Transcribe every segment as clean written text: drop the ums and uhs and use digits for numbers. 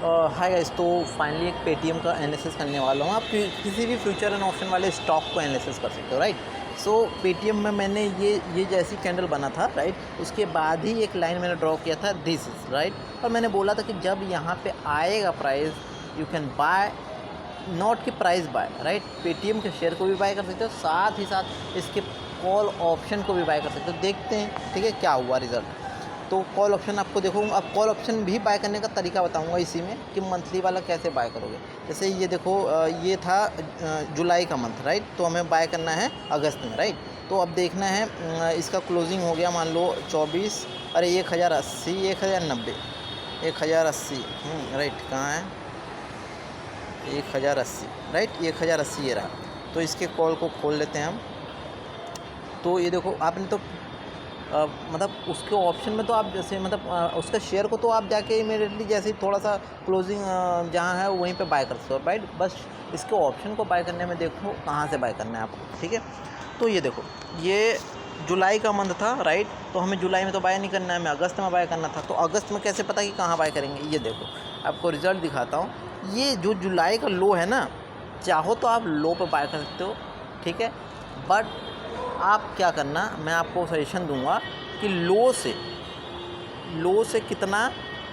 Hi guys, तो finally एक Paytm का एनालिसिस करने वाला हूँ। आप किसी भी फ्यूचर एंड ऑप्शन वाले स्टॉक को एनालिसिस कर सकते हो, राइट। सो पेटीएम में मैंने ये जैसी कैंडल बना था, राइट। उसके बाद ही एक लाइन मैंने ड्रॉ किया था, दिस इज राइट। और मैंने बोला था कि जब यहाँ पे आएगा price, you can buy, not कि प्राइस बाय, राइट। पेटीएम के शेयर को भी बाय कर सकते हो, साथ ही साथ इसके कॉल ऑप्शन को भी बाय कर सकते हो। देखते हैं ठीक है क्या हुआ रिज़ल्ट। तो कॉल ऑप्शन आपको देखूँगा, अब कॉल ऑप्शन भी बाय करने का तरीका बताऊंगा इसी में कि मंथली वाला कैसे बाय करोगे। जैसे ये देखो, ये था जुलाई का मंथ, राइट। तो हमें बाय करना है अगस्त में, राइट। तो अब देखना है इसका क्लोजिंग हो गया मान लो 24, अरे 1080, 1090, 1080, राइट। कहाँ है 1080, राइट। 1080 ये रहा। तो इसके कॉल को खोल लेते हैं हम। तो ये देखो, आपने तो मतलब उसके ऑप्शन में तो आप जैसे मतलब उसका शेयर को तो आप जाके इमीडिएटली जैसे ही थोड़ा सा क्लोजिंग जहाँ है वहीं पे बाय कर सकते हो, राइट। बस इसके ऑप्शन को बाय करने में देखो कहाँ से बाय करना है आपको, ठीक है। तो ये देखो, ये जुलाई का मंथ था, राइट। तो हमें जुलाई में तो बाय नहीं करना है, हमें अगस्त में बाय करना था। तो अगस्त में कैसे पता कि कहाँ बाय करेंगे, ये देखो आपको रिज़ल्ट दिखाता हूँ। ये जो जुलाई का लो है ना, चाहो तो आप लो पर बाय कर सकते हो, ठीक है। बट आप क्या करना, मैं आपको सजेशन दूंगा कि लो से कितना,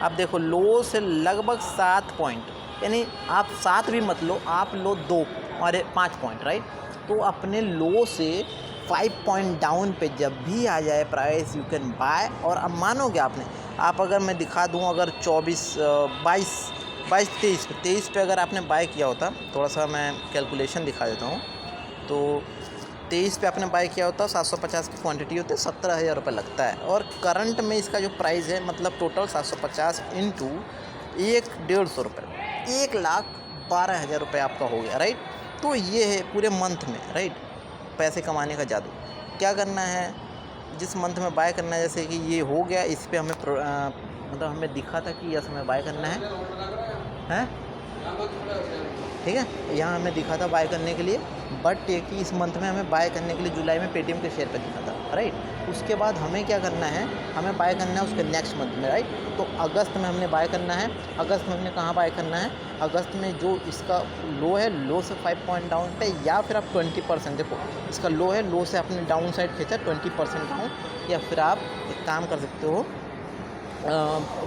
आप देखो लो से लगभग 7 पॉइंट, यानी आप 7 भी मत लो, आप लो 2 और 5 पॉइंट, राइट। तो अपने लो से 5 पॉइंट डाउन पे जब भी आ जाए प्राइस, यू कैन बाय। और अब मानोगे आपने, आप अगर मैं दिखा दूं, अगर 22, 23 पे अगर आपने बाय किया होता, थोड़ा सा मैं कैलकुलेशन दिखा देता हूँ। तो 23 पे आपने बाय किया होता, 750 की क्वांटिटी होती है, 17,000 रुपये लगता है। और करंट में इसका जो प्राइस है, मतलब टोटल 750 इंटू 150 रुपये, 1,12,000 रुपये आपका हो गया, राइट। तो ये है पूरे मंथ में, राइट, पैसे कमाने का जादू। क्या करना है, जिस मंथ में बाय करना है, जैसे कि ये हो गया, इस पर हमें मतलब हमें दिखा था कि यस हमें बाय करना है ठीक है। यहाँ हमें दिखा था बाय करने के लिए, बट ये कि इस मंथ में हमें बाय करने के लिए जुलाई में पेटीएम के शेयर पे दिखा था, राइट। उसके बाद हमें क्या करना है, हमें बाय करना है उसके नेक्स्ट मंथ में, राइट। तो अगस्त में हमने बाय करना है। अगस्त में हमने कहाँ बाय करना है, अगस्त में जो इसका लो है, लो से 5 पॉइंट डाउन पे, या फिर आप 20%, देखो इसका लो है, लो से आपने डाउन साइड खींचा 20% डाउन, या फिर आप एक काम कर सकते हो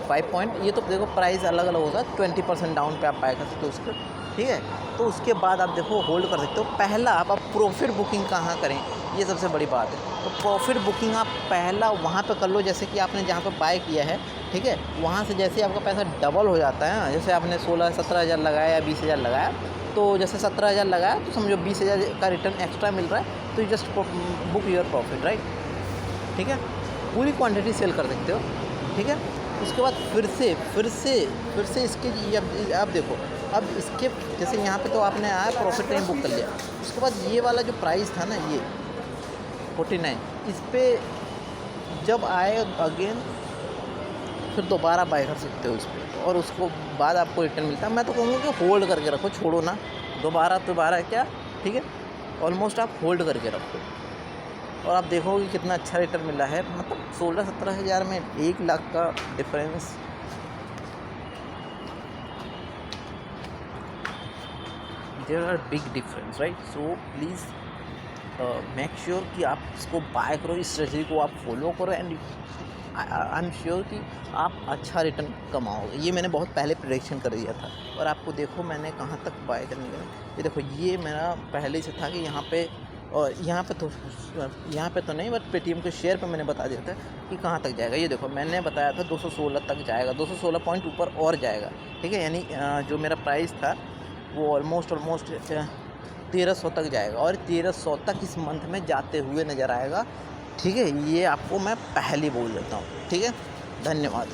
5 पॉइंट, ये तो देखो प्राइस अलग अलग होगा, 20% डाउन पे आप बाय कर सकते हो उसको, ठीक है। तो उसके बाद आप देखो होल्ड कर सकते हो। पहला आप प्रॉफिट बुकिंग कहाँ करें, ये सबसे बड़ी बात है। तो प्रॉफिट बुकिंग आप पहला वहाँ पे कर लो, जैसे कि आपने जहाँ पे बाय किया है, ठीक है। वहाँ से जैसे आपका पैसा डबल हो जाता है, जैसे आपने 16-17 हज़ार लगाया या 20 हज़ार लगाया, तो जैसे 17 हज़ार लगाया तो समझो 20 हज़ार का रिटर्न एक्स्ट्रा मिल रहा है, तो you just book your profit, right, ठीक है। पूरी क्वान्टिटी सेल कर सकते हो, ठीक है। उसके बाद फिर से इसके आप देखो, अब इसके जैसे यहाँ पे तो आपने आया प्रॉफिट नहीं बुक कर लिया। उसके बाद ये वाला जो प्राइस था ना, ये 49, इस पर जब आए अगेन फिर दोबारा बाय कर सकते हो इस पर, और उसको बाद आपको रिटर्न मिलता है। मैं तो कहूँगा कि होल्ड करके रखो, छोड़ो ना, दोबारा क्या, ठीक है। ऑलमोस्ट आप होल्ड करके रखो, और आप देखोगे कितना अच्छा रिटर्न मिला है। मतलब 16-17 हज़ार में 1 लाख का difference, there are big difference, right. So please make sure कि आप इसको बाय करो, इस स्ट्रेटजी को आप फॉलो करो, एंड आई एम श्योर कि आप अच्छा रिटर्न कमाओगे। ये मैंने बहुत पहले प्रेडिक्शन कर दिया था, और आपको देखो मैंने कहाँ तक बाय करने लगा। ये देखो, ये मेरा पहले से था कि यहाँ पे, और यहाँ पे तो नहीं, बट पेटीएम के शेयर पे मैंने बता दिया था कि कहाँ तक जाएगा। ये देखो मैंने बताया था 216 तक जाएगा, 216 पॉइंट ऊपर और जाएगा, ठीक है। यानी जो मेरा प्राइस था वो ऑलमोस्ट 1300 तक जाएगा, और 1300 तक इस मंथ में जाते हुए नज़र आएगा, ठीक है। ये आपको मैं पहले बोल देता हूँ, ठीक है। धन्यवाद।